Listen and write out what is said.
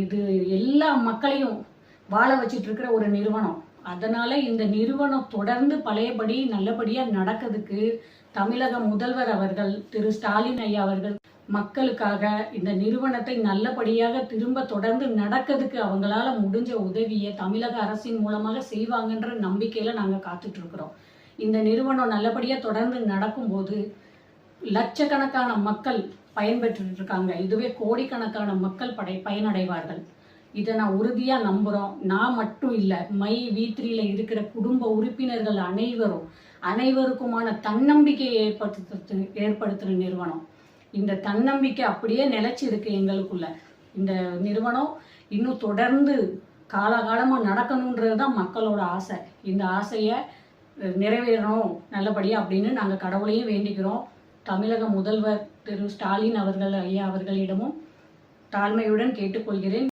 இது எல்லா மக்களையும் வாழ வச்சிட்டு இருக்கிற ஒரு நிறுவனம். அதனால இந்த நிறுவனம் தொடர்ந்து பழையபடி நல்லபடியா நடக்கிறதுக்கு தமிழக முதல்வர் அவர்கள் திரு ஸ்டாலின் ஐயா அவர்கள் மக்களுக்காக இந்த நிறுவனத்தை நல்லபடியாக திரும்ப தொடர்ந்து நடக்கிறதுக்கு அவங்களால முடிஞ்ச உதவியை தமிழக அரசின் மூலமாக செய்வாங்கன்ற நம்பிக்கையில நாங்க காத்துட்டு இருக்கிறோம். இந்த நிறுவனம் நல்லபடியா தொடர்ந்து நடக்கும்போது லட்சக்கணக்கான மக்கள் பயன்பெற்று இருக்காங்க. இதுவே கோடிக்கணக்கான மக்கள் பயனடைவார்கள். இதை நான் உறுதியா நம்புறோம். நான் மட்டும் இல்ல, மை V3ல இருக்கிற குடும்ப உறுப்பினர்கள் அனைவருக்குமான தன்னம்பிக்கையை ஏற்படுத்துற நிறுவனம். இந்த தன்னம்பிக்கை அப்படியே நிலைச்சு இருக்கு எங்களுக்குள்ள. இந்த நிறுவனம் இன்னும் தொடர்ந்து காலகாலமா நடக்கணுன்றதுதான் மக்களோட ஆசை. இந்த ஆசையை நிறைவேறணும் நல்லபடியா அப்படின்னு நாங்க கடவுளையும் வேண்டிக்கிறோம். தமிழக முதல்வர் திரு ஸ்டாலின் அவர்கள் ஐயா அவர்களிடமும் தாழ்மையுடன் கேட்டுக்கொள்கிறேன்.